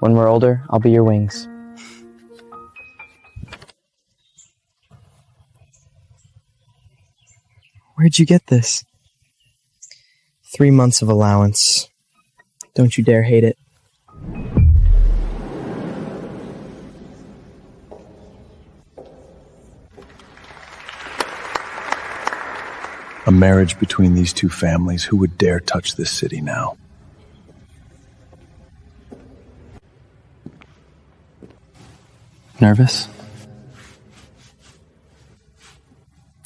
When we're older, I'll be your wings. Where'd you get this? 3 months of allowance. Don't you dare hate it. A marriage between these two families. Who would dare touch this city now? Nervous?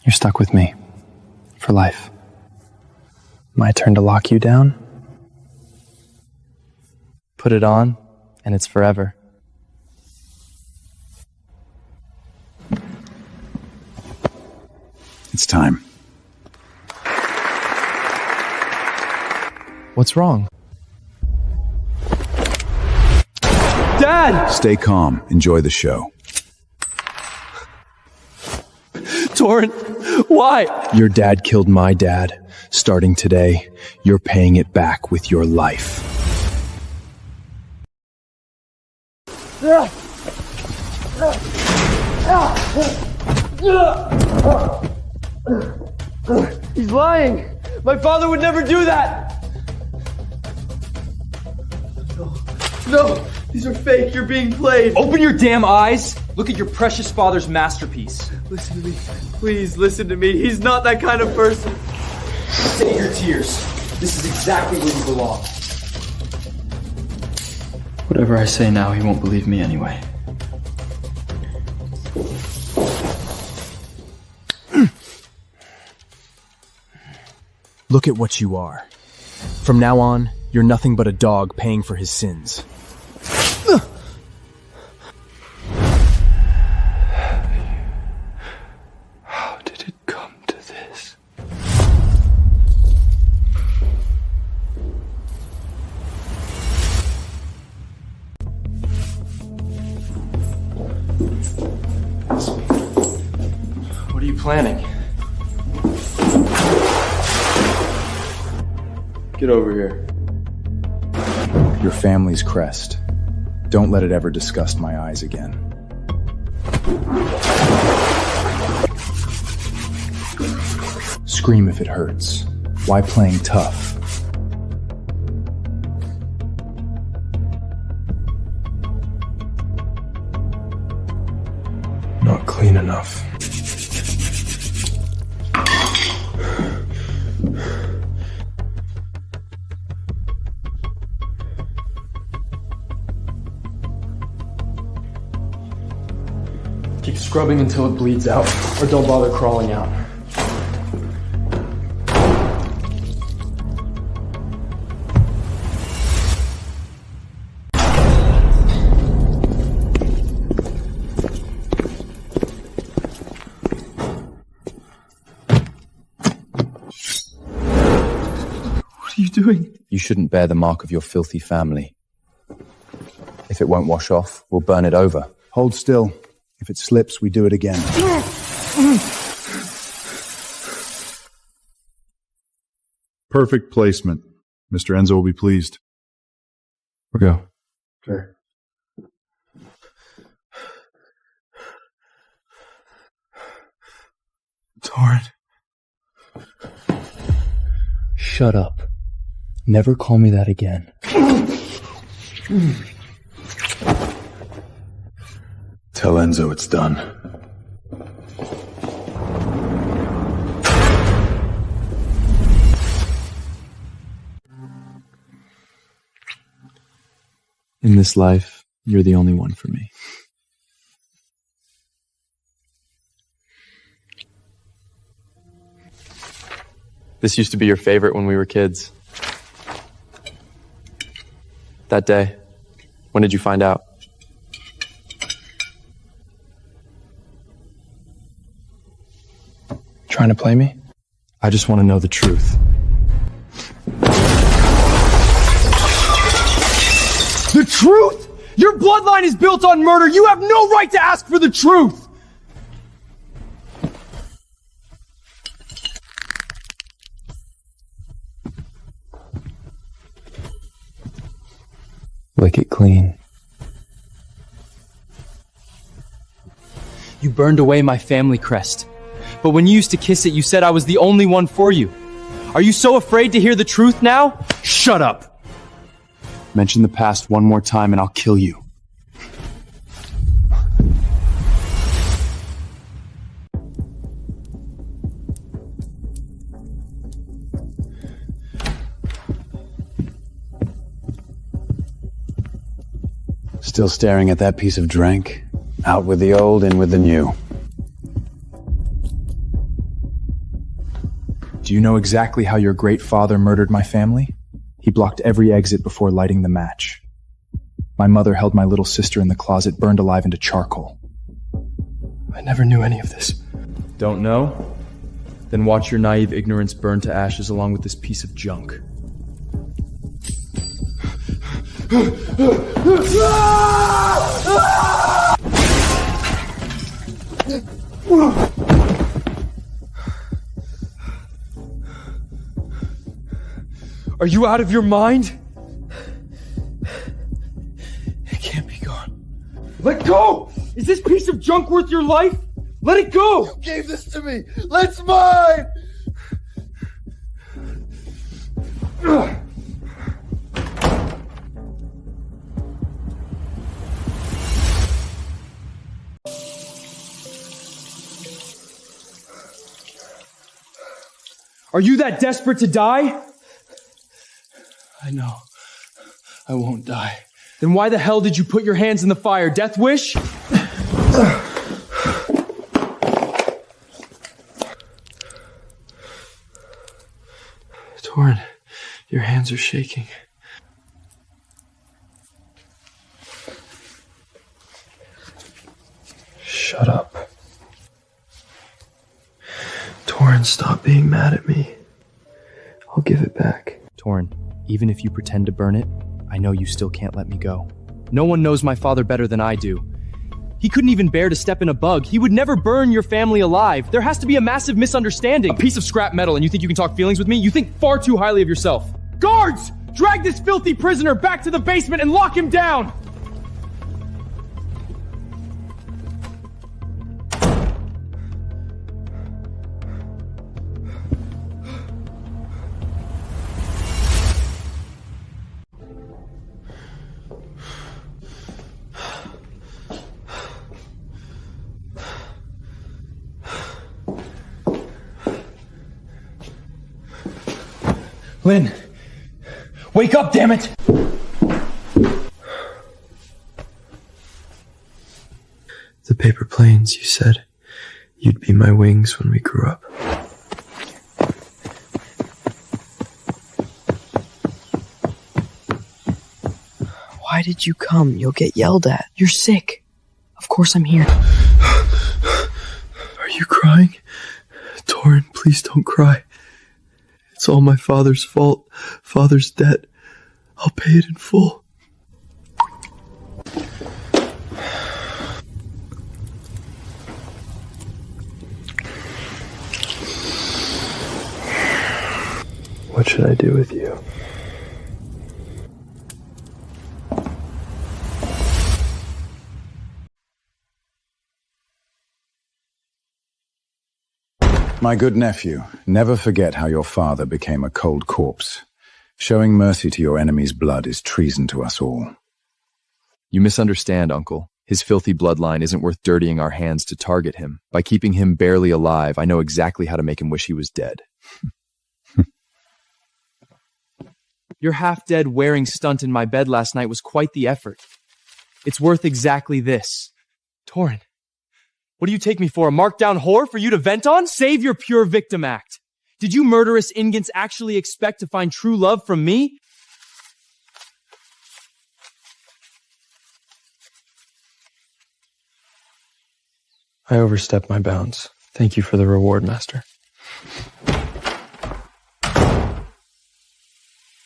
You're stuck with me. For life. My turn to lock you down? Put it on, and it's forever. It's time. What's wrong? Dad! Stay calm. Enjoy the show. Torrent, why? Your dad killed my dad. Starting today, you're paying it back with your life. He's lying! My father would never do that! No! These are fake. You're being played. Open your damn eyes! Look at your precious father's masterpiece. Listen to me. Please listen to me. He's not that kind of person. Save your tears. This is exactly where you belong. Whatever I say now, he won't believe me anyway. Look at what you are. From now on, you're nothing but a dog paying for his sins. How did it come to this? What are you planning? Get over here. Your family's crest. Don't let it ever disgust my eyes again. Scream if it hurts. Why playing tough? Not clean enough. Keep scrubbing until it bleeds out, or don't bother crawling out. What are you doing? You shouldn't bear the mark of your filthy family. If it won't wash off, we'll burn it over. Hold still. If it slips, we do it again. Perfect placement. Mr. Enzo will be pleased. We'll go. Okay. Torrent. Shut up. Never call me that again. Tell Enzo it's done. In this life, you're the only one for me. This used to be your favorite when we were kids. That day, when did you find out? Trying to play me? I just want to know the truth. The truth? Your bloodline is built on murder. You have no right to ask for the truth. Lick it clean. You burned away my family crest. But when you used to kiss it, you said I was the only one for you. Are you so afraid to hear the truth now? Shut up! Mention the past one more time and I'll kill you. Still staring at that piece of drank? Out with the old, in with the new. Do you know exactly how your great father murdered my family? He blocked every exit before lighting the match. My mother held my little sister in the closet, burned alive into charcoal. I never knew any of this. Don't know? Then watch your naive ignorance burn to ashes along with this piece of junk. Are you out of your mind? It can't be gone. Let go! Is this piece of junk worth your life? Let it go! You gave this to me! It's mine! Are you that desperate to die? I know. I won't die. Then why the hell did you put your hands in the fire? Death wish? Torin, your hands are shaking. Shut up. Torin, stop being mad at me. I'll give it back. Torin, even if you pretend to burn it, I know you still can't let me go. No one knows my father better than I do. He couldn't even bear to step in a bug. He would never burn your family alive. There has to be a massive misunderstanding. A piece of scrap metal, and you think you can talk feelings with me? You think far too highly of yourself. Guards! Drag this filthy prisoner back to the basement and lock him down! Lynn! Wake up, damn it! The paper planes, you said. You'd be my wings when we grew up. Why did you come? You'll get yelled at. You're sick. Of course I'm here. Are you crying? Torin, please don't cry. It's all my father's fault. Father's debt. I'll pay it in full. What should I do with you? My good nephew, never forget how your father became a cold corpse. Showing mercy to your enemy's blood is treason to us all. You misunderstand, Uncle. His filthy bloodline isn't worth dirtying our hands to target him. By keeping him barely alive, I know exactly how to make him wish he was dead. Your half-dead wearing stunt in my bed last night was quite the effort. It's worth exactly this. Torin, what do you take me for, a marked-down whore for you to vent on? Save your pure victim act. Did you murderous ingants actually expect to find true love from me? I overstepped my bounds. Thank you for the reward, Master.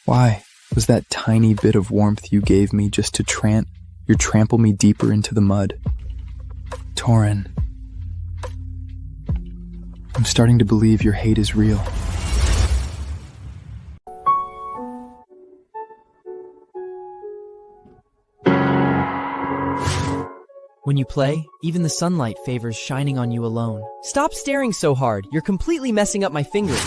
Why? Was that tiny bit of warmth you gave me just to trample me deeper into the mud? Torin, I'm starting to believe your hate is real. When you play, even the sunlight favors shining on you alone. Stop staring so hard. You're completely messing up my fingers.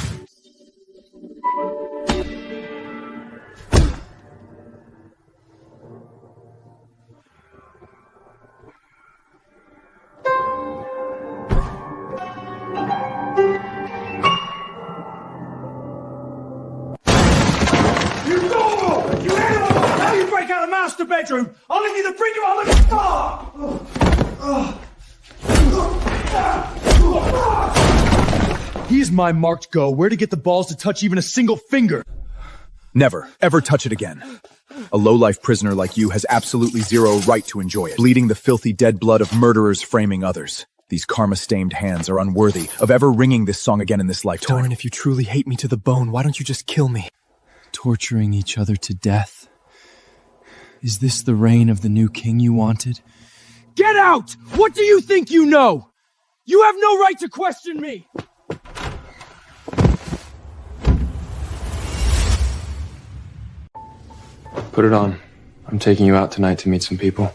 Master bedroom! I'll leave you to bring you on the He is my marked go. Where to get the balls to touch even a single finger? Never, ever touch it again. A low-life prisoner like you has absolutely zero right to enjoy it, bleeding the filthy dead blood of murderers framing others. These karma-stained hands are unworthy of ever ringing this song again in this lifetime. Torin, if you truly hate me to the bone, why don't you just kill me? Torturing each other to death. Is this the reign of the new king you wanted? Get out! What do you think you know? You have no right to question me! Put it on. I'm taking you out tonight to meet some people.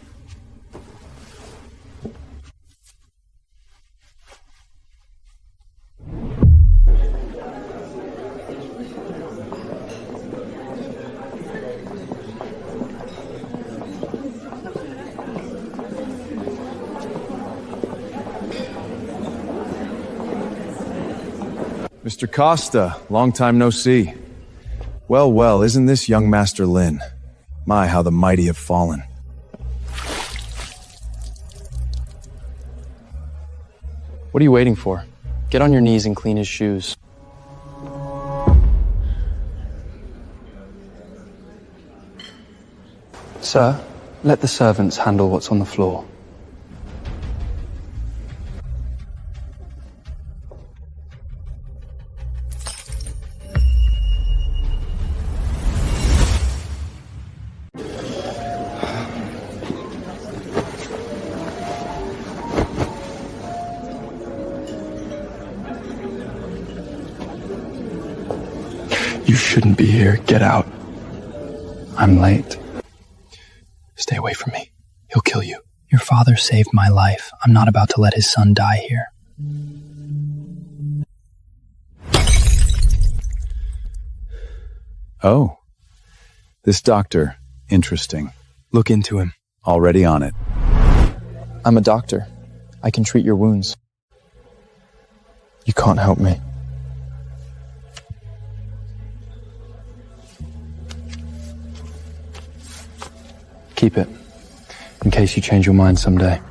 Mr. Costa, long time no see. Well, well, isn't this young Master Lin? My, how the mighty have fallen. What are you waiting for? Get on your knees and clean his shoes. Sir, let the servants handle what's on the floor. You shouldn't be here. Get out. I'm late. Stay away from me. He'll kill you. Your father saved my life. I'm not about to let his son die here. Oh. This doctor. Interesting. Look into him. Already on it. I'm a doctor. I can treat your wounds. You can't help me. Keep it, in case you change your mind someday.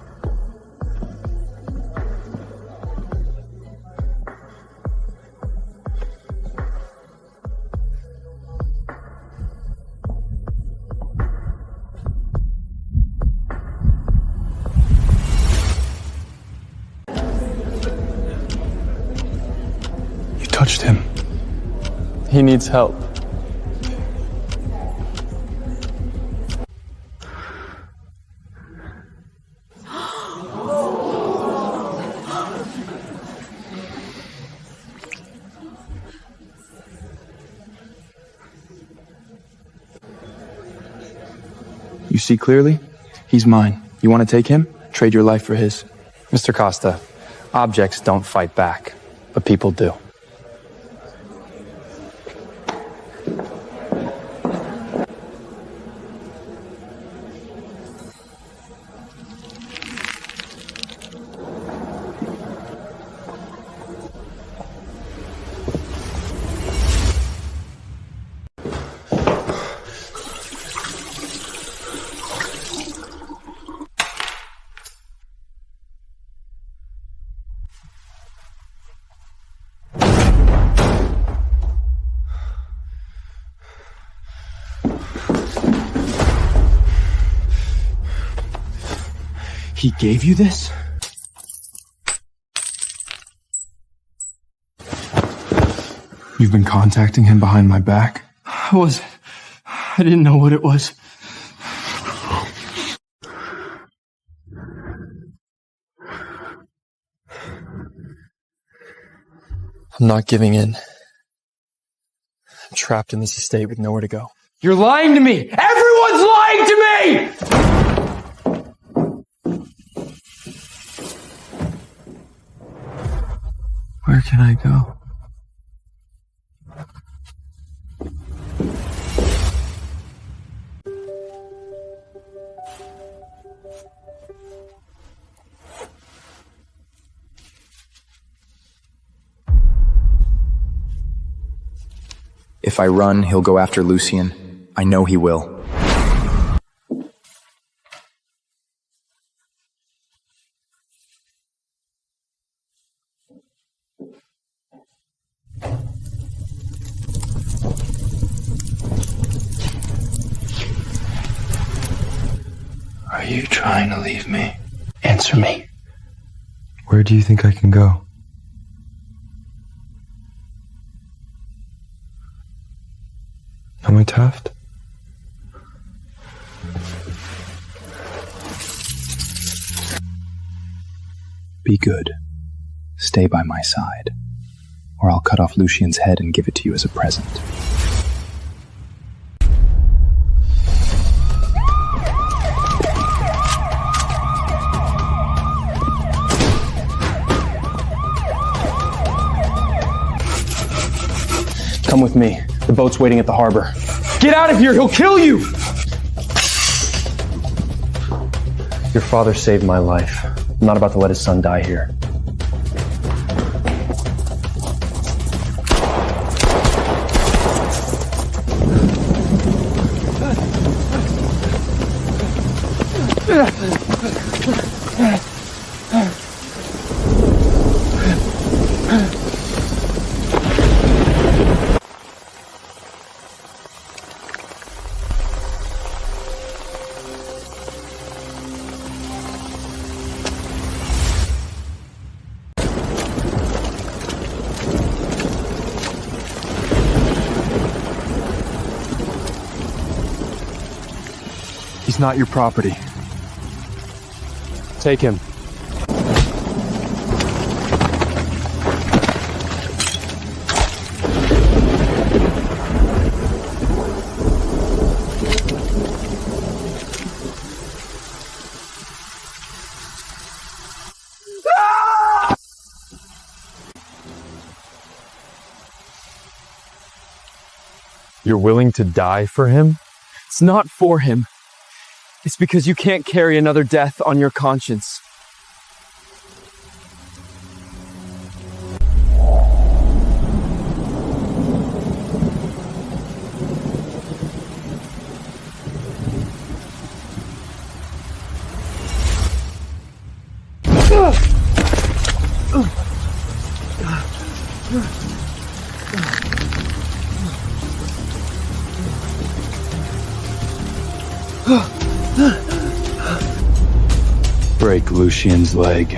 You touched him. He needs help. You see clearly? He's mine. You want to take him? Trade your life for his. Mr. Costa, objects don't fight back, but people do. He gave you this? You've been contacting him behind my back? I didn't know what it was. I'm not giving in. I'm trapped in this estate with nowhere to go. You're lying to me! Everyone's lying to me! Where can I go? If I run, he'll go after Lucien. I know he will. Are you trying to leave me? Answer me. Where do you think I can go? Am I Taft? Be good. Stay by my side, or I'll cut off Lucien's head and give it to you as a present. Come with me. The boat's waiting at the harbor. Get out of here! He'll kill you! Your father saved my life. I'm not about to let his son die here. He's not your property. Take him. You're willing to die for him? It's not for him. It's because you can't carry another death on your conscience. Break Lucien's leg.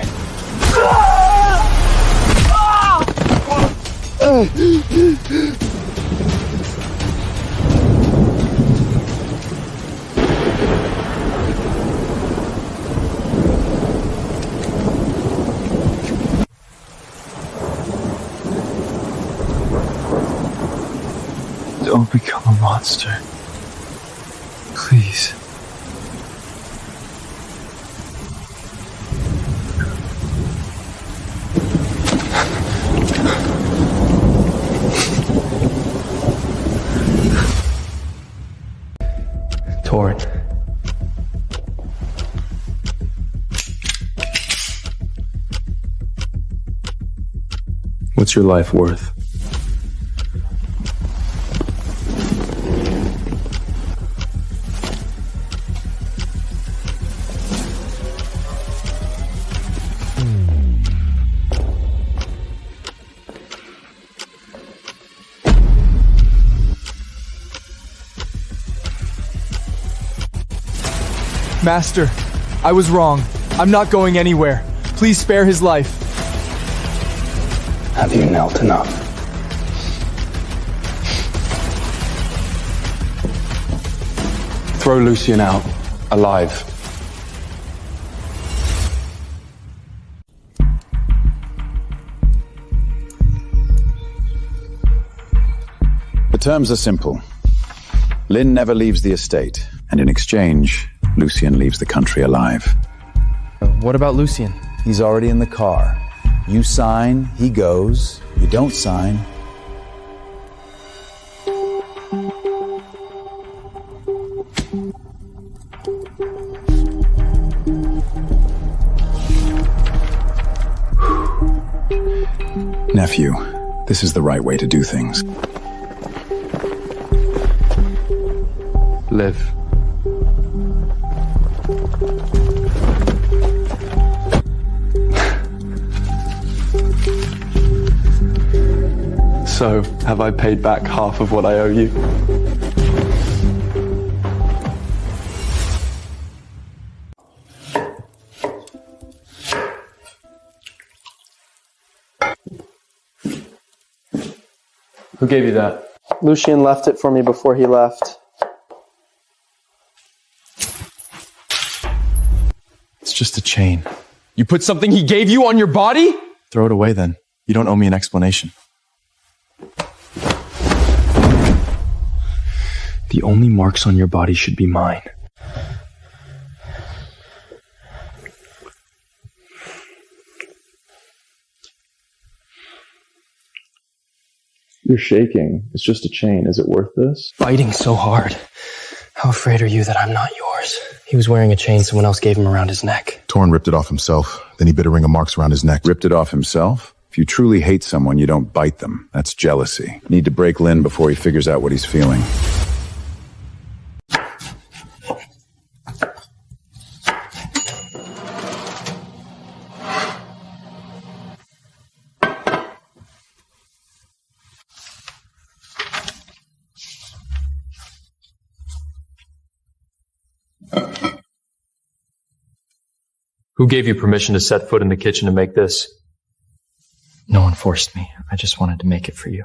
Don't become a monster. Please. Torn. What's your life worth? Master, I was wrong. I'm not going anywhere. Please spare his life. Have you knelt enough? Throw Lucien out, alive. The terms are simple. Lynn never leaves the estate, and in exchange, Lucien leaves the country alive. What about Lucien? He's already in the car. You sign, he goes. You don't sign. Nephew, this is the right way to do things. Live. So, have I paid back half of what I owe you? Who gave you that? Lucian left it for me before he left. It's just a chain. You put something he gave you on your body? Throw it away then. You don't owe me an explanation. The only marks on your body should be mine. You're shaking. It's just a chain. Is it worth this? Fighting so hard. How afraid are you that I'm not yours? He was wearing a chain someone else gave him around his neck. Torn ripped it off himself. Then he bit a ring of marks around his neck. Ripped it off himself? If you truly hate someone, you don't bite them. That's jealousy. Need to break Lynn before he figures out what he's feeling. Who gave you permission to set foot in the kitchen to make this? No one forced me. I just wanted to make it for you.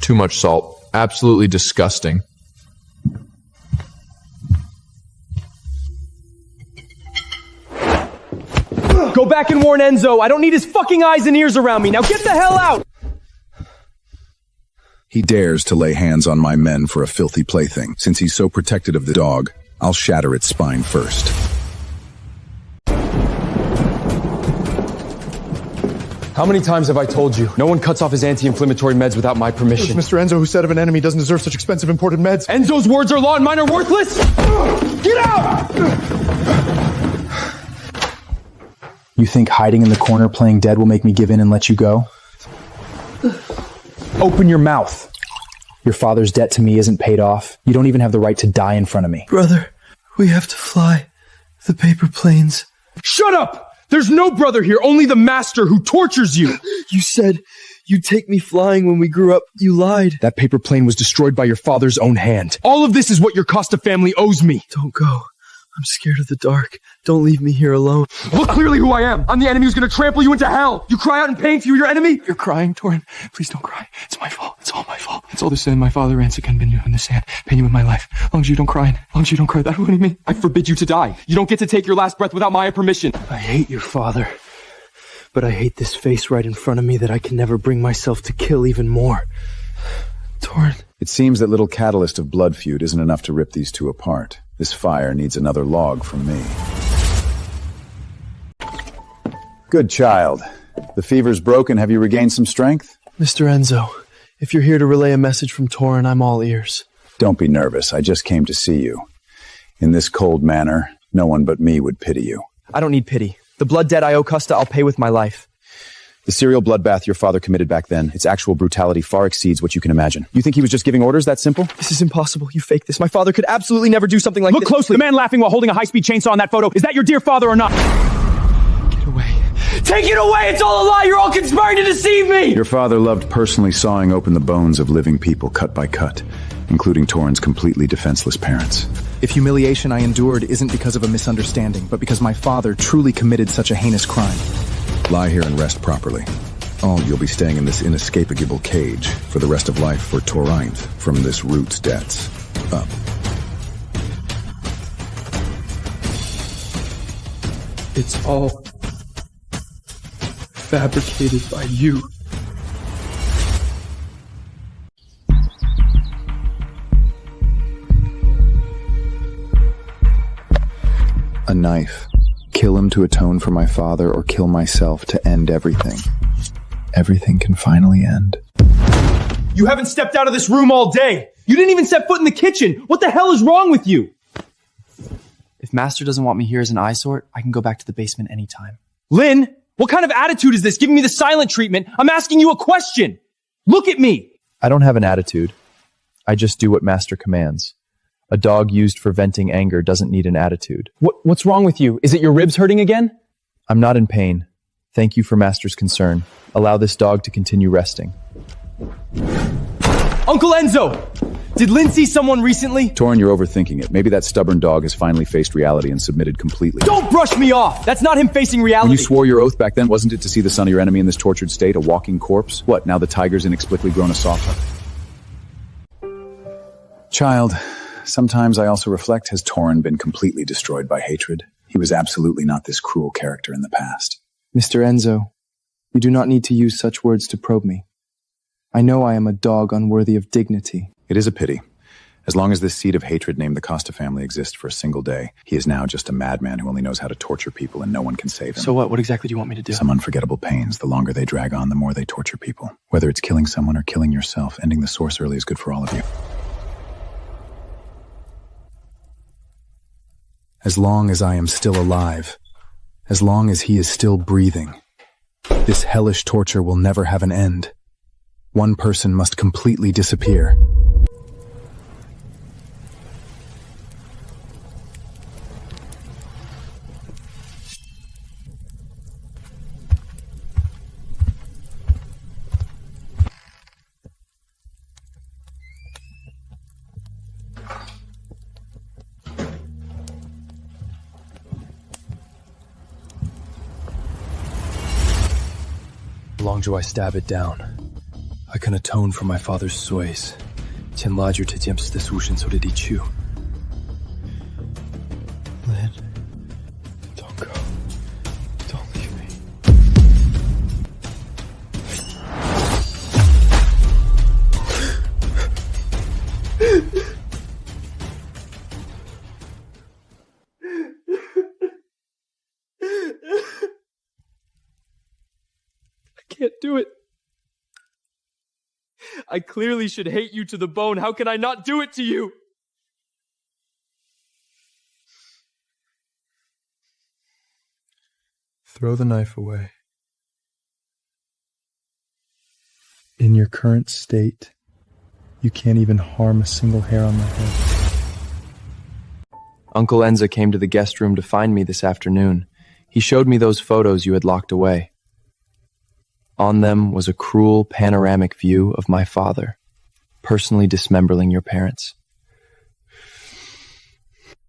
Too much salt. Absolutely disgusting. Go back and warn Enzo. I don't need his fucking eyes and ears around me. Now get the hell out! He dares to lay hands on my men for a filthy plaything. Since he's so protected of the dog, I'll shatter its spine first. How many times have I told you? No one cuts off his anti-inflammatory meds without my permission. It was Mr. Enzo who said of an enemy doesn't deserve such expensive imported meds. Enzo's words are law and mine are worthless? Get out! You think hiding in the corner playing dead will make me give in and let you go? Open your mouth. Your father's debt to me isn't paid off. You don't even have the right to die in front of me. Brother, we have to fly. The paper planes. Shut up! There's no brother here, only the master who tortures you! You said you'd take me flying when we grew up. You lied. That paper plane was destroyed by your father's own hand. All of this is what your Costa family owes me. Don't go. I'm scared of the dark. Don't leave me here alone. Look clearly who I am. I'm the enemy who's gonna trample you into hell. You cry out in pain for your enemy? You're crying, Torin. Please don't cry. It's my fault. It's all my fault. It's all the sin my father ran can been in the sand. Pain you in my life. As long as you don't cry. As long as you don't cry, that'll win me. I forbid you to die. You don't get to take your last breath without my permission. I hate your father. But I hate this face right in front of me that I can never bring myself to kill even more. Torin. It seems that little catalyst of blood feud isn't enough to rip these two apart. This fire needs another log from me. Good child. The fever's broken. Have you regained some strength? Mr. Enzo, if you're here to relay a message from Torin, I'm all ears. Don't be nervous. I just came to see you. In this cold manner, no one but me would pity you. I don't need pity. The blood debt I owe Costa, I'll pay with my life. The serial bloodbath your father committed back then, its actual brutality far exceeds what you can imagine. You think he was just giving orders that simple? This is impossible. You faked this. My father could absolutely never do something like this. Look closely. The man laughing while holding a high-speed chainsaw in that photo. Is that your dear father or not? Get away. Take it away! It's all a lie! You're all conspiring to deceive me! Your father loved personally sawing open the bones of living people cut by cut, including Torin's completely defenseless parents. If humiliation I endured isn't because of a misunderstanding, but because my father truly committed such a heinous crime. Lie here and rest properly. Oh, you'll be staying in this inescapable cage for the rest of life for Torinth from this root's debts. Up. It's all fabricated by you. A knife. Kill him to atone for my father, or kill myself to end everything. Everything can finally end. You haven't stepped out of this room all day! You didn't even set foot in the kitchen! What the hell is wrong with you? If Master doesn't want me here as an eyesore, I can go back to the basement anytime. Lynn! What kind of attitude is this, giving me the silent treatment? I'm asking you a question! Look at me! I don't have an attitude. I just do what Master commands. A dog used for venting anger doesn't need an attitude. What's wrong with you? Is it your ribs hurting again? I'm not in pain. Thank you for Master's concern. Allow this dog to continue resting. Uncle Enzo! Did Lynn see someone recently? Torin, you're overthinking it. Maybe that stubborn dog has finally faced reality and submitted completely. Don't brush me off! That's not him facing reality! When you swore your oath back then, wasn't it to see the son of your enemy in this tortured state, a walking corpse? What, now the tiger's inexplicably grown a soft heart? Child, sometimes I also reflect, has Torin been completely destroyed by hatred? He was absolutely not this cruel character in the past. Mr. Enzo, you do not need to use such words to probe me. I know I am a dog unworthy of dignity. It is a pity. As long as this seed of hatred named the Costa family exists for a single day, he is now just a madman who only knows how to torture people and no one can save him. So what? What exactly do you want me to do? Some unforgettable pains. The longer they drag on, the more they torture people. Whether it's killing someone or killing yourself, ending the source early is good for all of you. As long as I am still alive, as long as he is still breathing, this hellish torture will never have an end. One person must completely disappear. How long do I stab it down? I can atone for my father's sways. 前拉住这剑的苏神所的地区。Lynn, don't go. Don't leave me. I can't do it. I clearly should hate you to the bone. How can I not do it to you? Throw the knife away. In your current state, you can't even harm a single hair on my head. Uncle Enza came to the guest room to find me this afternoon. He showed me those photos you had locked away. On them was a cruel panoramic view of my father, personally dismembering your parents.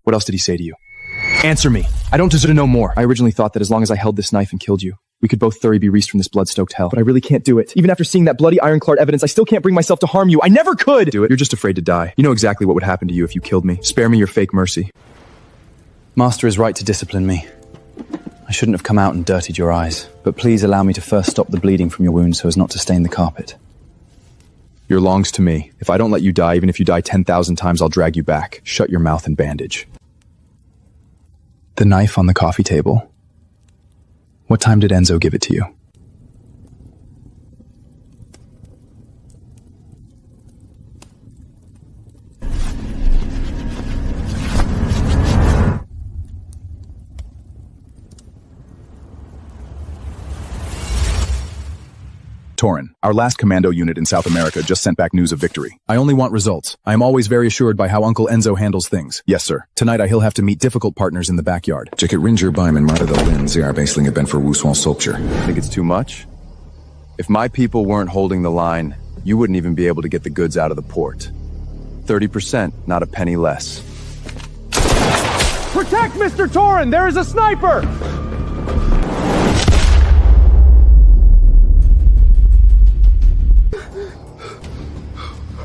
What else did he say to you? Answer me! I don't deserve to know more. I originally thought that as long as I held this knife and killed you, we could both thoroughly be released from this blood-stoked hell. But I really can't do it. Even after seeing that bloody ironclad evidence, I still can't bring myself to harm you. I never could! Do it. You're just afraid to die. You know exactly what would happen to you if you killed me. Spare me your fake mercy. Master is right to discipline me. I shouldn't have come out and dirtied your eyes, but please allow me to first stop the bleeding from your wound so as not to stain the carpet. Your longs to me. If I don't let you die, even if you die 10,000 times, I'll drag you back. Shut your mouth and bandage. The knife on the coffee table. What time did Enzo give it to you? Torin, our last commando unit in South America just sent back news of victory. I only want results. I am always very assured by how Uncle Enzo handles things. Yes, sir. Tonight he'll have to meet difficult partners in the backyard. Jacket Ringer bij mijn maar dat Lynn zeer basling ben voor Woeswal Soldier. Think it's too much? If my people weren't holding the line, you wouldn't even be able to get the goods out of the port. 30%, not a penny less. Protect Mr. Torin! There is a sniper!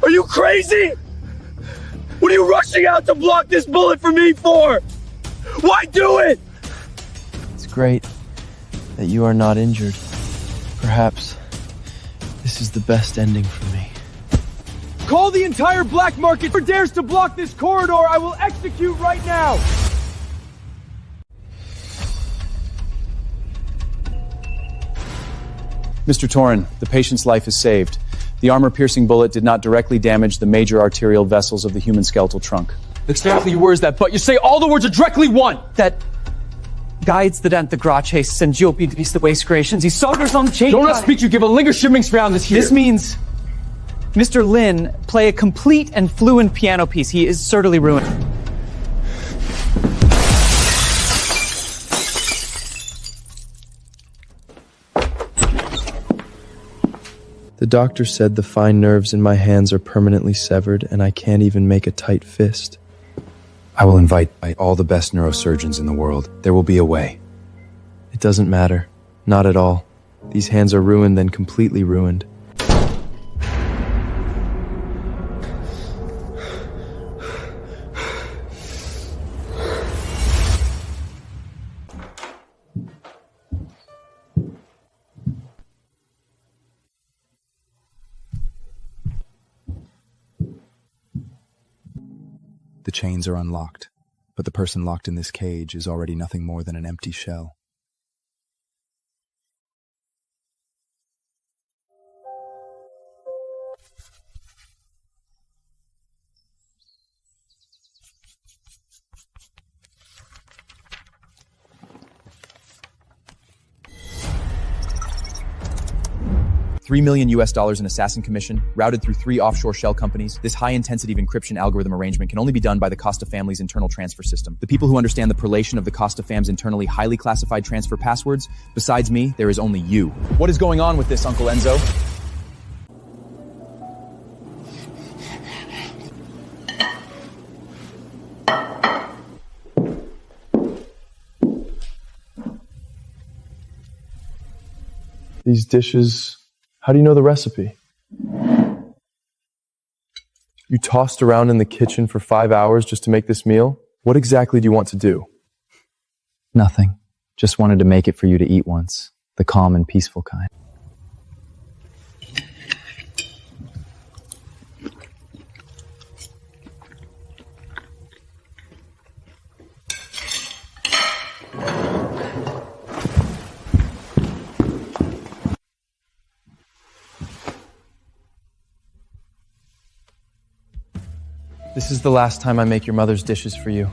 Are you crazy? What are you rushing out to block this bullet from me for? Why do it? It's great that you are not injured. Perhaps this is the best ending for me. Call the entire black market. Whoever dares to block this corridor, I will execute right now! Mr. Torin, the patient's life is saved. The armor-piercing bullet did not directly damage the major arterial vessels of the human skeletal trunk. Exactly words that, but you say all the words are directly one! That guides the dent the graches and geobides the waste creations. He solders on chain. Don't speak, you give a linger shimmings this here. This means Mr. Lin play a complete and fluent piano piece. He is certainly ruined. The doctor said the fine nerves in my hands are permanently severed and I can't even make a tight fist. I will invite all the best neurosurgeons in the world. There will be a way. It doesn't matter. Not at all. These hands are ruined, then completely ruined. The chains are unlocked, but the person locked in this cage is already nothing more than an empty shell. $3 million in assassin commission, routed through 3 offshore shell companies. This high-intensity encryption algorithm arrangement can only be done by the Costa family's internal transfer system. The people who understand the prelation of the Costa fam's internally highly classified transfer passwords, besides me, there is only you. What is going on with this, Uncle Enzo? These dishes... How do you know the recipe? You tossed around in the kitchen for 5 hours just to make this meal? What exactly do you want to do? Nothing. Just wanted to make it for you to eat once. The calm and peaceful kind. This is the last time I make your mother's dishes for you.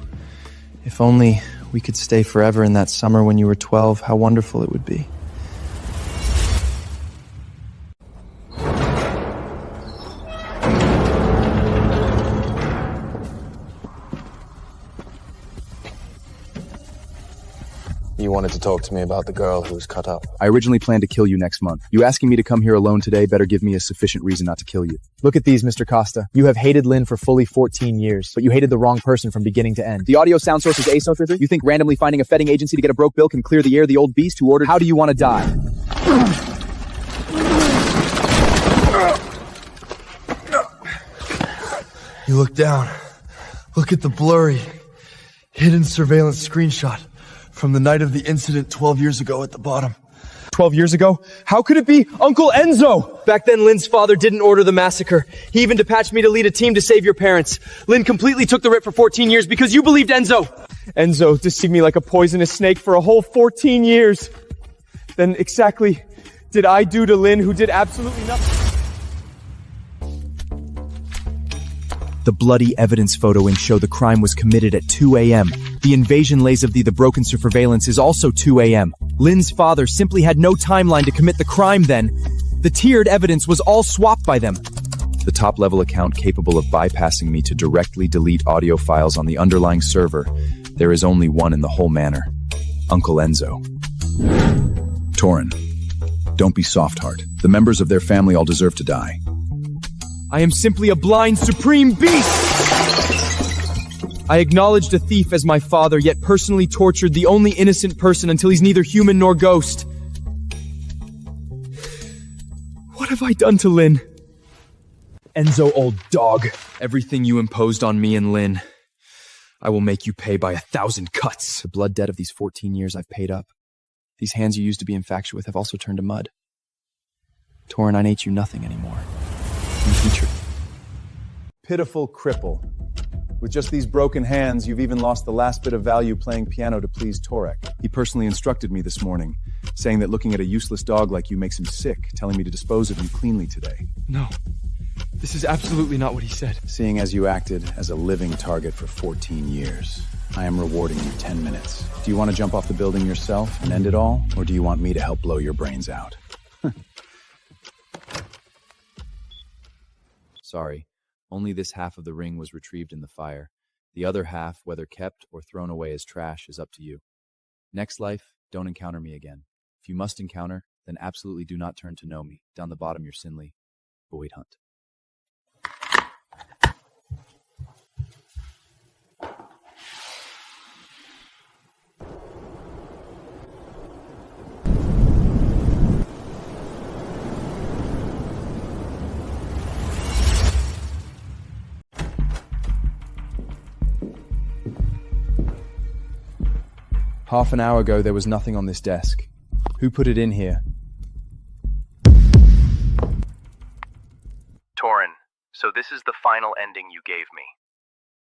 If only we could stay forever in that summer when you were 12, how wonderful it would be. You wanted to talk to me about the girl who was cut up. I originally planned to kill you next month. You asking me to come here alone today better give me a sufficient reason not to kill you. Look at these, Mr. Costa. You have hated Lin for fully 14 years, but you hated the wrong person from beginning to end. The audio sound source is asymmetric. You think randomly finding a fetting agency to get a broke bill can clear the air the old beast who ordered... How do you want to die? You look down. Look at the blurry, hidden surveillance screenshot from the night of the incident 12 years ago at the bottom. 12 years ago? How could it be Uncle Enzo? Back then, Lin's father didn't order the massacre. He even dispatched me to lead a team to save your parents. Lin completely took the rip for 14 years because you believed Enzo. Enzo deceived me like a poisonous snake for a whole 14 years. Then exactly did I do to Lin, who did absolutely nothing. The bloody evidence photoing show the crime was committed at 2 a.m. The invasion lays of the broken surveillance is also 2 a.m. Lin's father simply had no timeline to commit the crime then. The tiered evidence was all swapped by them. The top-level account capable of bypassing me to directly delete audio files on the underlying server. There is only one in the whole manor. Uncle Enzo. Torin, don't be soft-heart. The members of their family all deserve to die. I am simply a blind supreme beast! I acknowledged a thief as my father, yet personally tortured the only innocent person until he's neither human nor ghost. What have I done to Lin? Enzo, old dog. Everything you imposed on me and Lin, I will make you pay by 1,000 cuts. The blood debt of these 14 years I've paid up. These hands you used to be infatuated with have also turned to mud. Torin, I need you nothing anymore. You teacher. Pitiful cripple. With just these broken hands, you've even lost the last bit of value playing piano to please Torek. He personally instructed me this morning, saying that looking at a useless dog like you makes him sick, telling me to dispose of you cleanly today. No. This is absolutely not what he said. Seeing as you acted as a living target for 14 years, I am rewarding you 10 minutes. Do you want to jump off the building yourself and end it all, or do you want me to help blow your brains out? Sorry, only this half of the ring was retrieved in the fire. The other half, whether kept or thrown away as trash, is up to you. Next life, don't encounter me again. If you must encounter, then absolutely do not turn to know me. Down the bottom, your Sinley. Boyd Hunt. Half an hour ago, there was nothing on this desk. Who put it in here? Torin, so this is the final ending you gave me.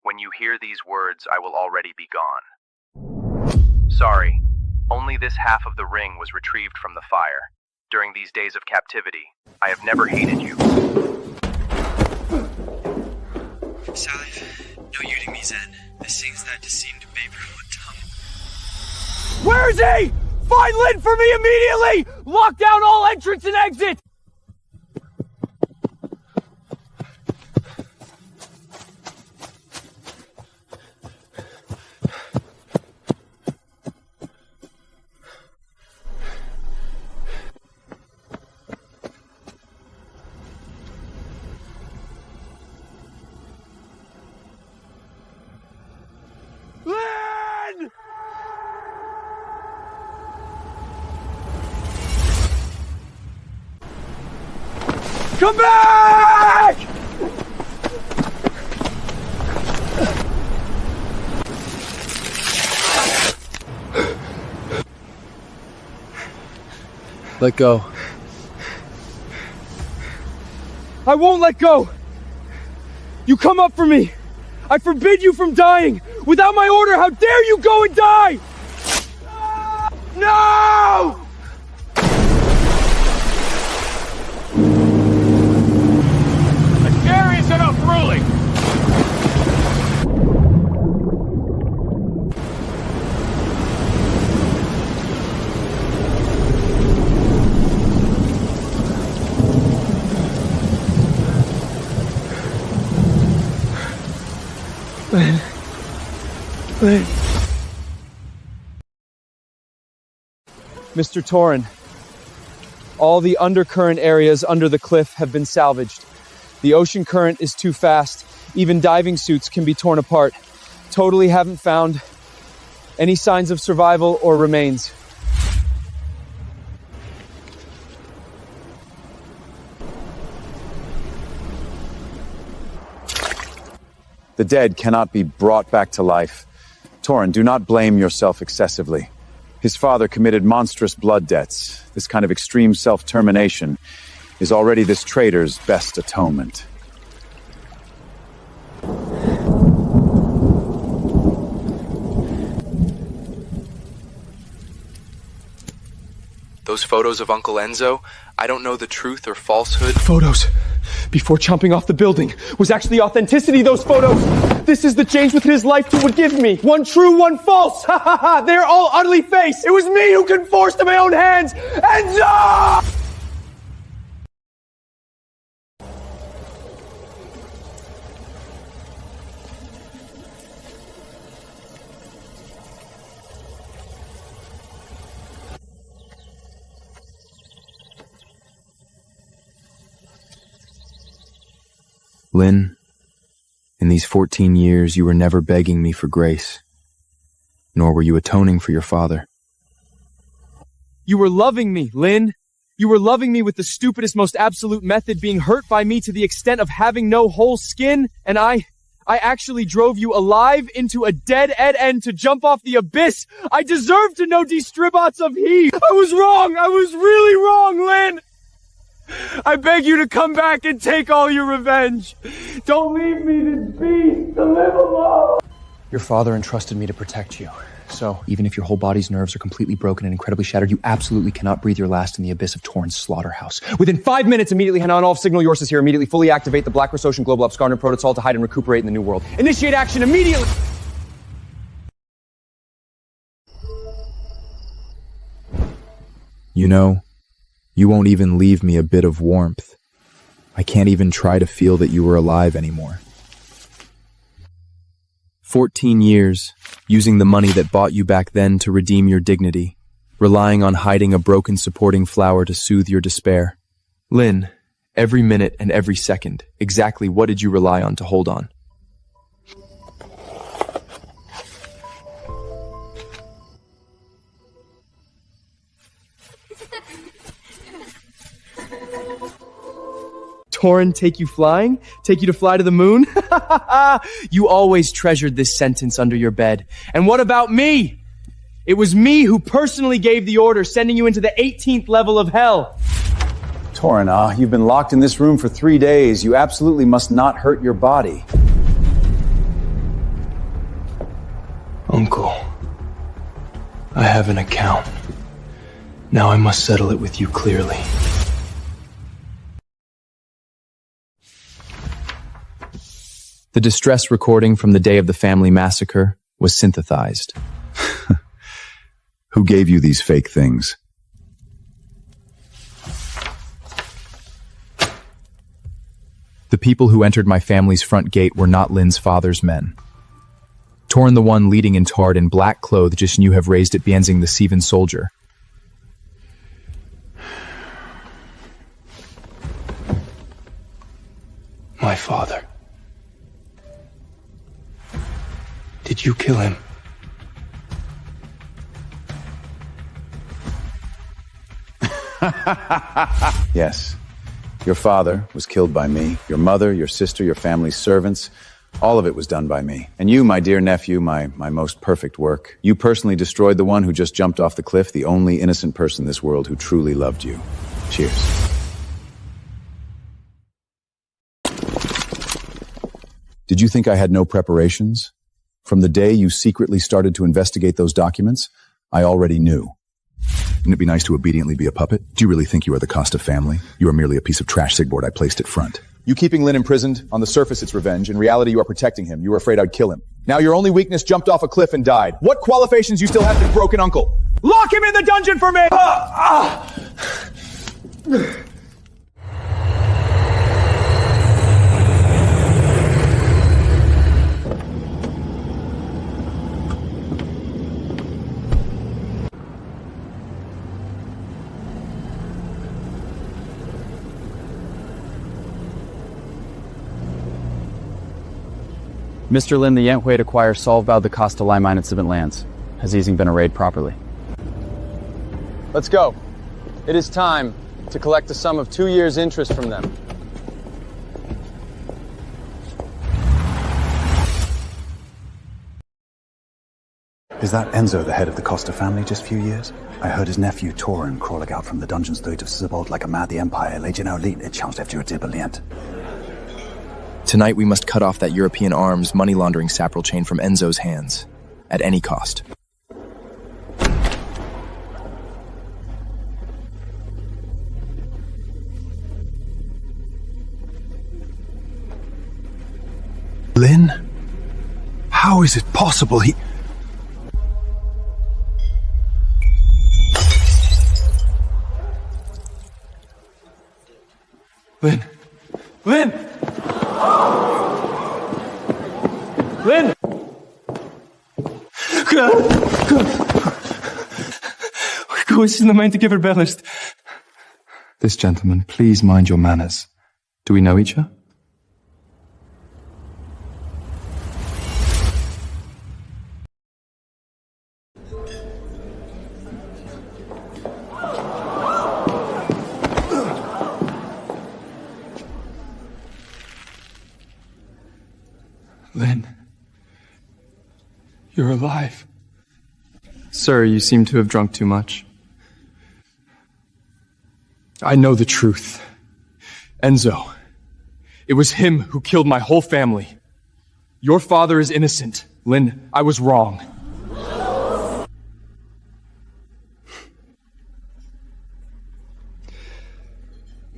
When you hear these words, I will already be gone. Sorry, only this half of the ring was retrieved from the fire. During these days of captivity, I have never hated you. Salif, no you to me, Zen. This thing's that deceived paper one time. Where is he? Find Lynn for me immediately! Lock down all entrance and exit! Lynn! Come back! Let go. I won't let go! You come up for me! I forbid you from dying! Without my order, how dare you go and die! No! Scary is enough ruling! Lynn. Mr. Torin, all the undercurrent areas under the cliff have been salvaged. The ocean current is too fast. Even diving suits can be torn apart. Totally haven't found any signs of survival or remains. The dead cannot be brought back to life. Torin, do not blame yourself excessively. His father committed monstrous blood debts. This kind of extreme self-termination is already this traitor's best atonement. Those photos of Uncle Enzo, I don't know the truth or falsehood. Photos before jumping off the building was actually authenticity, those photos. This is the change within his life he would give me. One true, one false. Ha ha ha. They're all utterly fakes. It was me who conforced to my own hands. Enzo! Lynn, in these 14 years, you were never begging me for grace, nor were you atoning for your father. You were loving me, Lynn. You were loving me with the stupidest, most absolute method, being hurt by me to the extent of having no whole skin, and I actually drove you alive into a dead end to jump off the abyss. I deserve to know distribats of he. I was wrong. I was really wrong, Lynn. I beg you to come back and take all your revenge. Don't leave me this beast to live alone. Your father entrusted me to protect you. So, even if your whole body's nerves are completely broken and incredibly shattered, you absolutely cannot breathe your last in the abyss of Torrn's slaughterhouse. Within 5 minutes, immediately hand on all signal yours is here. Immediately fully activate the Black Ocean Global Abscondent Protocol to hide and recuperate in the New World. Initiate action immediately! You know, you won't even leave me a bit of warmth. I can't even try to feel that you were alive anymore. 14 years, using the money that bought you back then to redeem your dignity, relying on hiding a broken supporting flower to soothe your despair. Lynn, every minute and every second, exactly what did you rely on to hold on? Torrn take you flying? Take you to fly to the moon? You always treasured this sentence under your bed. And what about me? It was me who personally gave the order, sending you into the 18th level of hell. Torrn, you've been locked in this room for 3 days. You absolutely must not hurt your body. Uncle, I have an account. Now I must settle it with you clearly. The distress recording from the day of the family massacre was synthesized. Who gave you these fake things? The people who entered my family's front gate were not Lynn's father's men. Torrn, the one leading in tarred in black cloth, just knew have raised it Bienzing the Sieven soldier. My father. Did you kill him? Yes. Your father was killed by me. Your mother, your sister, your family's servants. All of it was done by me. And you, my dear nephew, my most perfect work. You personally destroyed the one who just jumped off the cliff, the only innocent person in this world who truly loved you. Cheers. Did you think I had no preparations? From the day you secretly started to investigate those documents, I already knew. Wouldn't it be nice to obediently be a puppet? Do you really think you are the Costa family? You are merely a piece of trash sigboard I placed at front. You keeping Lynn imprisoned? On the surface, it's revenge. In reality, you are protecting him. You were afraid I'd kill him. Now your only weakness jumped off a cliff and died. What qualifications you still have to broken uncle? Lock him in the dungeon for me! Mr. Lin, the Yenthui acquire Solvbao the Costa Limine and Civent lands. Has easing been arrayed properly? Let's go. It is time to collect a sum of 2 years' interest from them. Is that Enzo the head of the Costa family just a few years? I heard his nephew Torrn crawling out from the dungeons through to Sibold like a mad the Empire. Legionär Elite, it challenged after a Tiberlient. Tonight we must cut off that European arms money laundering sapral chain from Enzo's hands. At any cost. Lynn? How is it possible he... Lynn! Lynn! Lynn! Go in the mind to give her bellest. This gentleman, please mind your manners. Do we know each other? Lynn. You're alive. Sir, you seem to have drunk too much. I know the truth. Enzo. It was him who killed my whole family. Your father is innocent. Lynn, I was wrong.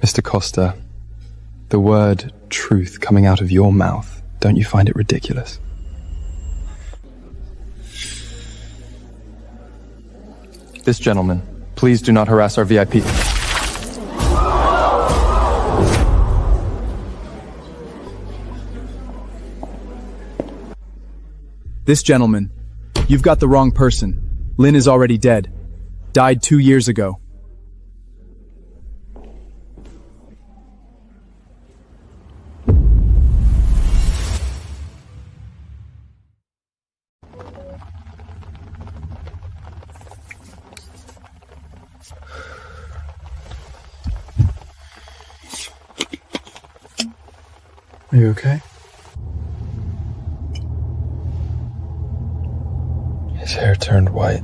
Mr. Costa, the word truth coming out of your mouth, don't you find it ridiculous? This gentleman, please do not harass our VIP. This gentleman, you've got the wrong person. Lynn is already dead. Died 2 years ago. Are you okay? His hair turned white.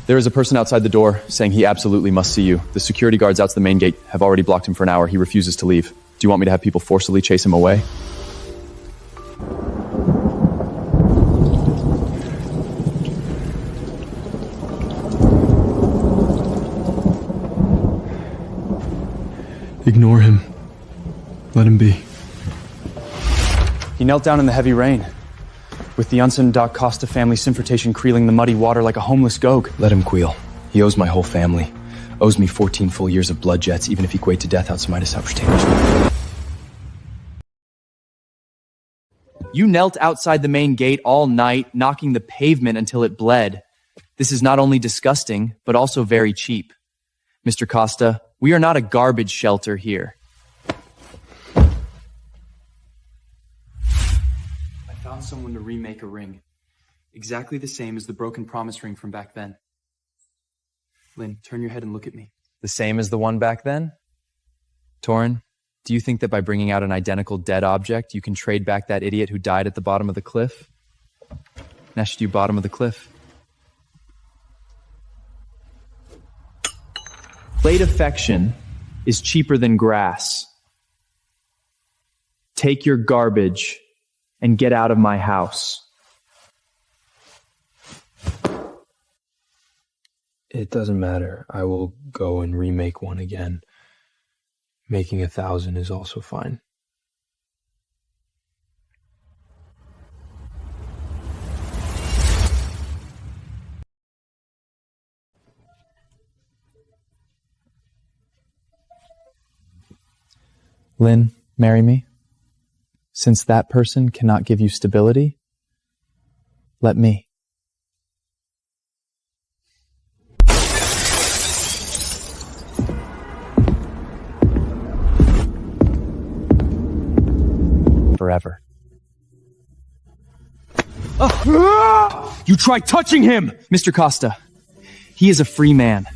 There is a person outside the door saying he absolutely must see you. The security guards out to the main gate have already blocked him for an hour. He refuses to leave. Do you want me to have people forcibly chase him away? Ignore him. Let him be. He knelt down in the heavy rain, with the Unson da Costa family symphortation creeling the muddy water like a homeless gogue. Let him queel. He owes my whole family. Owes me 14 full years of blood jets, even if he equate to death outside his self-retainers. You knelt outside the main gate all night, knocking the pavement until it bled. This is not only disgusting, but also very cheap. Mr. Costa, we are not a garbage shelter here. I found someone to remake a ring. Exactly the same as the broken promise ring from back then. Lynn, turn your head and look at me. The same as the one back then? Torin, do you think that by bringing out an identical dead object, you can trade back that idiot who died at the bottom of the cliff? Next you bottom of the cliff. Late affection is cheaper than grass. Take your garbage and get out of my house. It doesn't matter. I will go and remake one again. Making 1,000 is also fine. Lynn, marry me? Since that person cannot give you stability, let me. Forever. You tried touching him! Mr. Costa, he is a free man.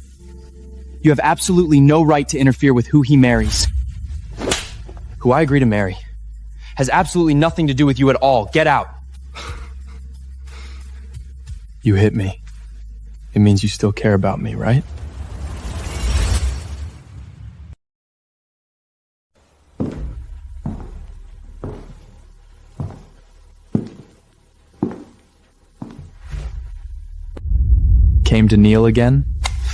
You have absolutely no right to interfere with who he marries. Who I agree to marry has absolutely nothing to do with you at all. Get out. You hit me. It means you still care about me, right? Came to kneel again?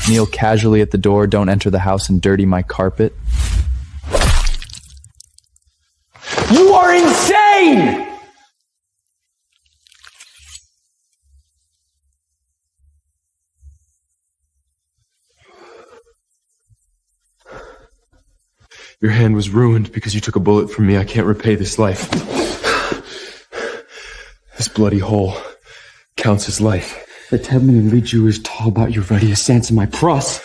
Kneel casually at the door, don't enter the house and dirty my carpet? You are insane! Your hand was ruined because you took a bullet from me. I can't repay this life. This bloody hole counts as life. The Tedman and Riju is tall about your ready sense in my pros.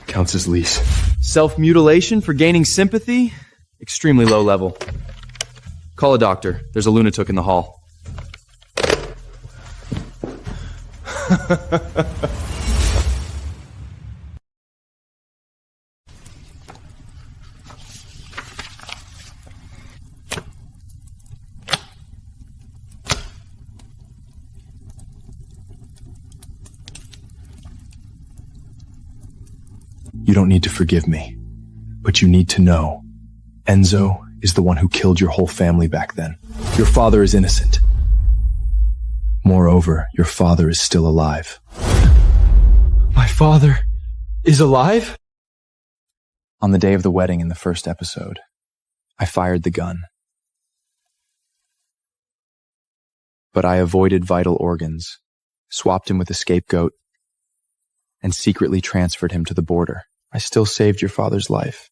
Counts as lease. Self-mutilation for gaining sympathy? Extremely low level. Call a doctor. There's a lunatic in the hall. You don't need to forgive me, but you need to know Enzo is the one who killed your whole family back then. Your father is innocent. Moreover, your father is still alive. My father is alive? On the day of the wedding in the first episode, I fired the gun. But I avoided vital organs, swapped him with a scapegoat, and secretly transferred him to the border. I still saved your father's life.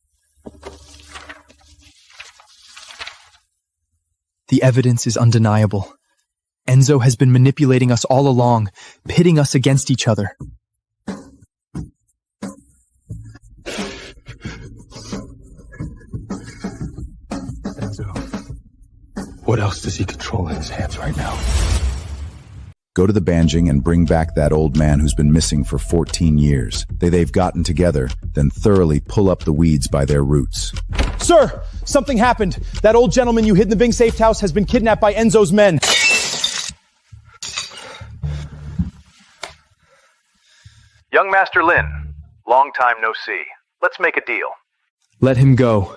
The evidence is undeniable. Enzo has been manipulating us all along, pitting us against each other. Enzo, what else does he control in his hands right now? Go to the Banjing and bring back that old man who's been missing for 14 years. They've gotten together, then thoroughly pull up the weeds by their roots. Sir, something happened. That old gentleman you hid in the Bing safe house has been kidnapped by Enzo's men. Young Master Lin, long time no see. Let's make a deal. Let him go.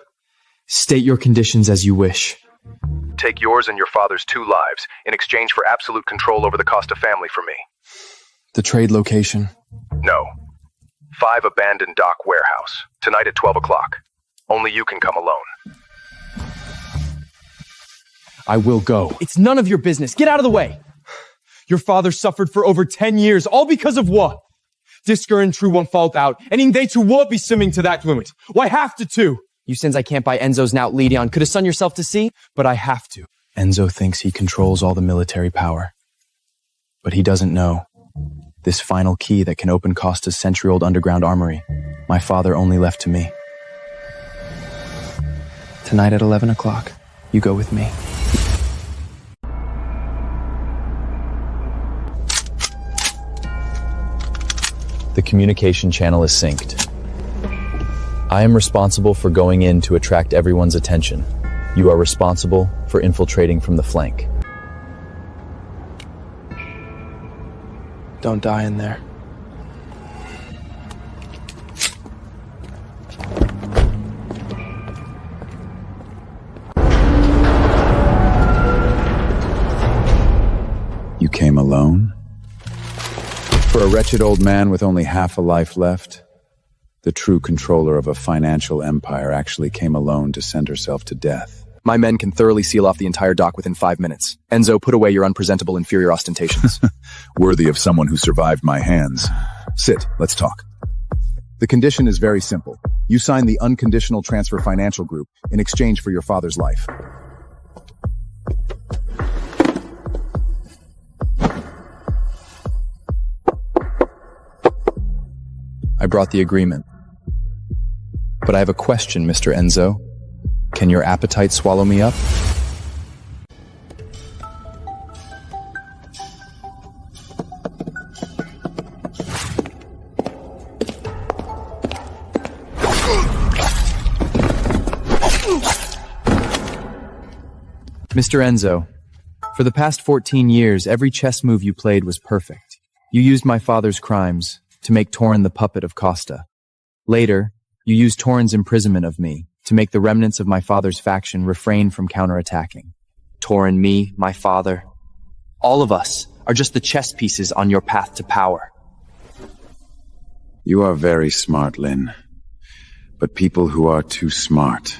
State your conditions as you wish. Take yours and your father's 2 lives in exchange for absolute control over the Costa family for me. The trade location? No. 5 abandoned dock warehouse. Tonight at 12 o'clock. Only you can come alone. I will go. It's none of your business. Get out of the way. Your father suffered for over 10 years, all because of what? Disker and True won't fall out, and they too will be swimming to that limit. Why have to too? You since I can't buy Enzo's now Leadion, could have son yourself to see? But I have to. Enzo thinks he controls all the military power. But he doesn't know. This final key that can open Costa's century-old underground armory, my father only left to me. Tonight at 11 o'clock, you go with me. The communication channel is synced. I am responsible for going in to attract everyone's attention. You are responsible for infiltrating from the flank. Don't die in there. You came alone? For a wretched old man with only half a life left, the true controller of a financial empire actually came alone to send herself to death. My men can thoroughly seal off the entire dock within 5 minutes. Enzo, put away your unpresentable inferior ostentations. Worthy of someone who survived my hands. Sit, let's talk. The condition is very simple. You sign the Unconditional Transfer Financial Group in exchange for your father's life. I brought the agreement. But I have a question, Mr. Enzo. Can your appetite swallow me up? Mr. Enzo, for the past 14 years, every chess move you played was perfect. You used my father's crimes to make Torin the puppet of Costa. Later, you used Torin's imprisonment of me to make the remnants of my father's faction refrain from counterattacking. Torin, me, my father, all of us are just the chess pieces on your path to power. You are very smart, Lin. But people who are too smart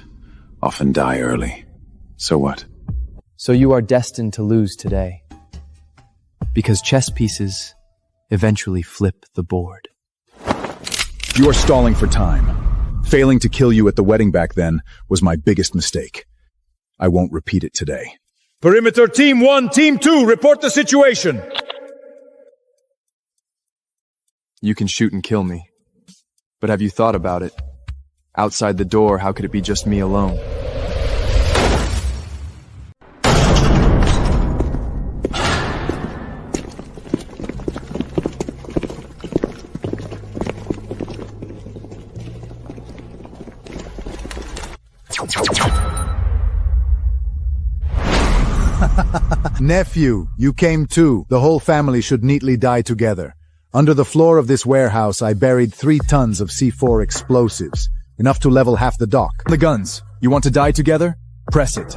often die early. So what? So you are destined to lose today. Because chess pieces eventually flip the board. You are stalling for time. Failing to kill you at the wedding back then was my biggest mistake. I won't repeat it today. Perimeter Team 1, Team 2, report the situation. You can shoot and kill me. But have you thought about it? Outside the door, how could it be just me alone? Nephew, you came too. The whole family should neatly die together. Under the floor of this warehouse, I buried 3 tons of C4 explosives, enough to level half the dock. The guns. You want to die together? Press it.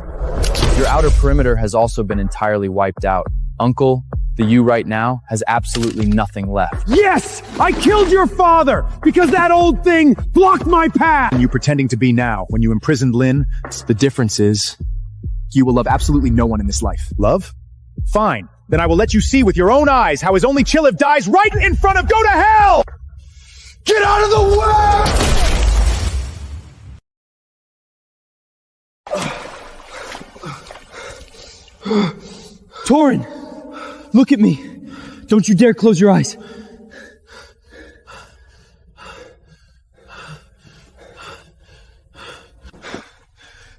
Your outer perimeter has also been entirely wiped out. Uncle, the you right now has absolutely nothing left. Yes! I killed your father because that old thing blocked my path! And you pretending to be now when you imprisoned Lynn? The difference is, you will love absolutely no one in this life. Love? Fine. Then I will let you see with your own eyes how his only Chiliv dies right in front of— Go to hell! Get out of the way! Torin! Look at me! Don't you dare close your eyes!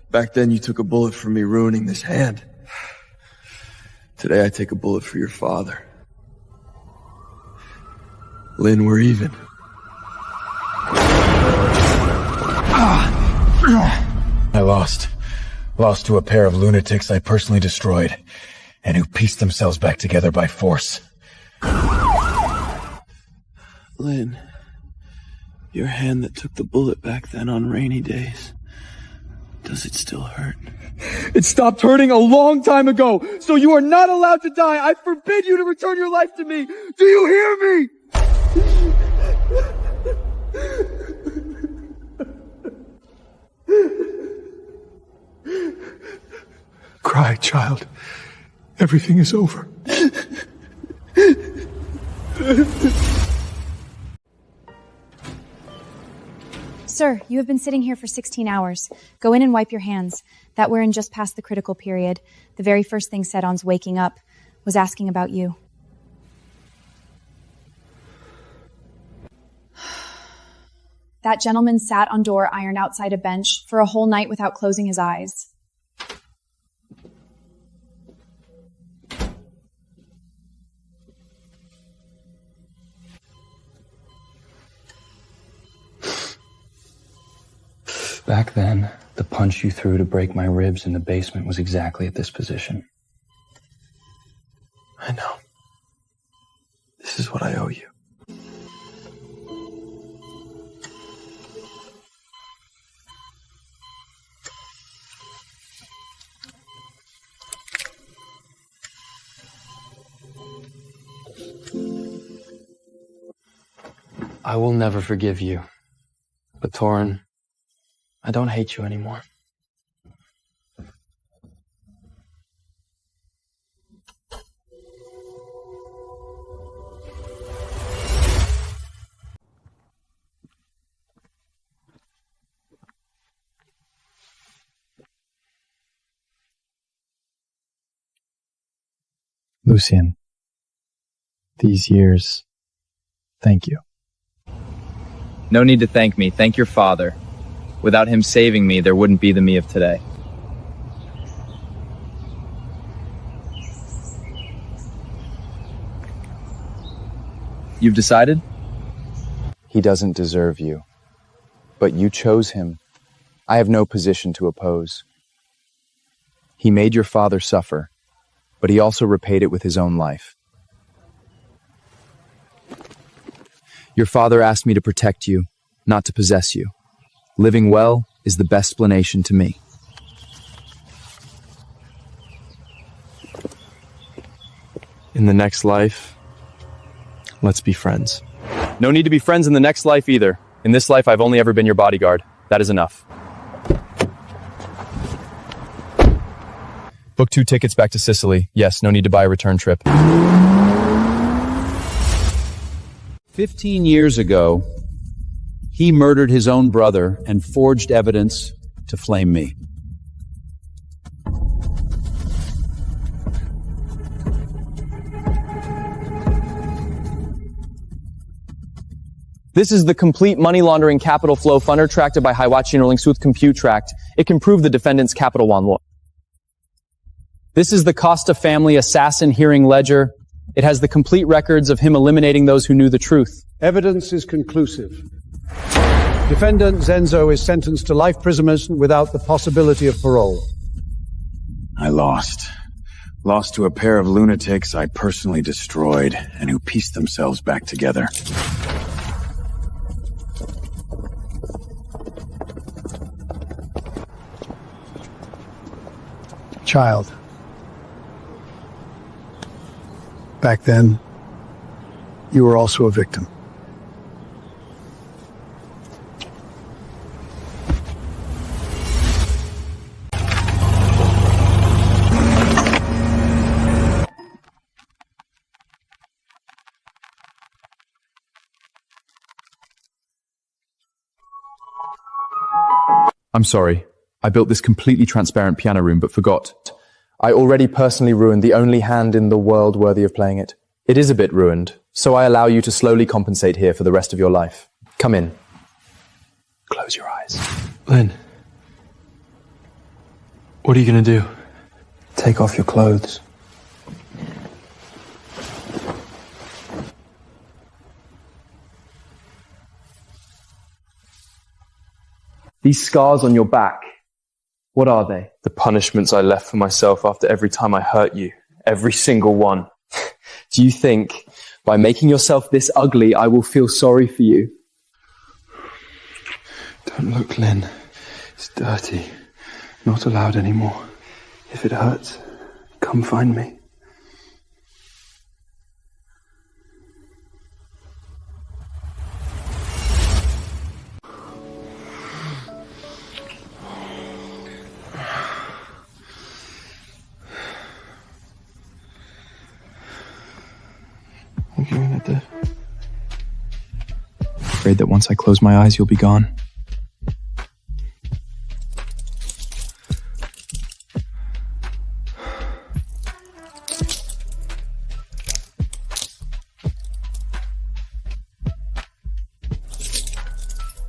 Back then you took a bullet for me ruining this hand. Today I take a bullet for your father. Lynn, we're even. I lost to a pair of lunatics I personally destroyed, and who pieced themselves back together by force. Lynn, your hand that took the bullet back then on rainy days, does it still hurt? It stopped hurting a long time ago, so you are not allowed to die. I forbid you to return your life to me. Do you hear me? Cry, child. Everything is over. Sir, you have been sitting here for 16 hours. Go in and wipe your hands. That we're in just past the critical period. The very first thing said on's waking up was asking about you. That gentleman sat on door ironed outside a bench for a whole night without closing his eyes. Back then, the punch you threw to break my ribs in the basement was exactly at this position. I know. This is what I owe you. I will never forgive you. But Torin, I don't hate you anymore. Lucien, these years, thank you. No need to thank me. Thank your father. Without him saving me, there wouldn't be the me of today. You've decided? He doesn't deserve you. But you chose him. I have no position to oppose. He made your father suffer, but he also repaid it with his own life. Your father asked me to protect you, not to possess you. Living well is the best explanation to me. In the next life, let's be friends. No need to be friends in the next life either. In this life, I've only ever been your bodyguard. That is enough. Book 2 tickets back to Sicily. Yes, no need to buy a return trip. 15 years ago, he murdered his own brother and forged evidence to flame me. This is the complete money laundering capital flow funder tracted by Hiwachi Interlinks with Compute Tract. It can prove the defendant's capital one law. This is the Costa family assassin hearing ledger. It has the complete records of him eliminating those who knew the truth. Evidence is conclusive. Defendant Zenzo is sentenced to life imprisonment without the possibility of parole. I lost. Lost to a pair of lunatics I personally destroyed and who pieced themselves back together. Child. Back then, you were also a victim. I'm sorry. I built this completely transparent piano room, but forgot. I already personally ruined the only hand in the world worthy of playing it. It is a bit ruined, so I allow you to slowly compensate here for the rest of your life. Come in. Close your eyes. Lynn. What are you gonna do? Take off your clothes. These scars on your back, what are they? The punishments I left for myself after every time I hurt you. Every single one. Do you think, by making yourself this ugly, I will feel sorry for you? Don't look, Lynn. It's dirty. Not allowed anymore. If it hurts, come find me. I'm going at that. Afraid that once I close my eyes, you'll be gone.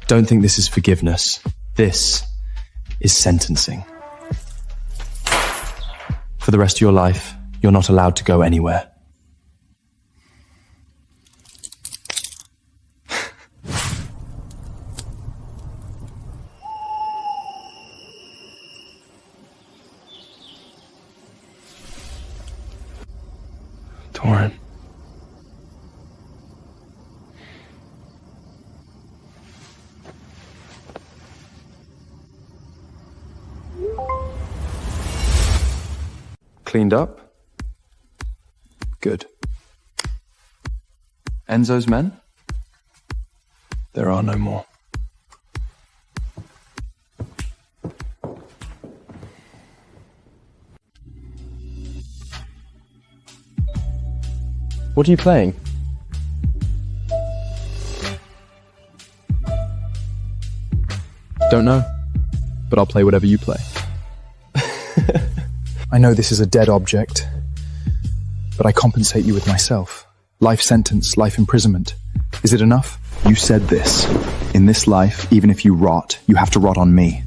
Don't think this is forgiveness. This is sentencing. For the rest of your life, you're not allowed to go anywhere. Torin. Cleaned up? Good. Enzo's men? There are no more. What are you playing? Don't know, but I'll play whatever you play. I know this is a dead object, but I compensate you with myself. Life sentence, life imprisonment. Is it enough? You said this. In this life, even if you rot, you have to rot on me.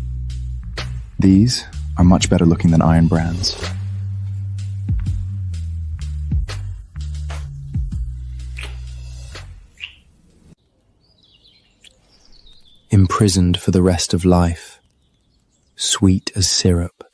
These are much better looking than iron brands. Imprisoned for the rest of life. Sweet as syrup.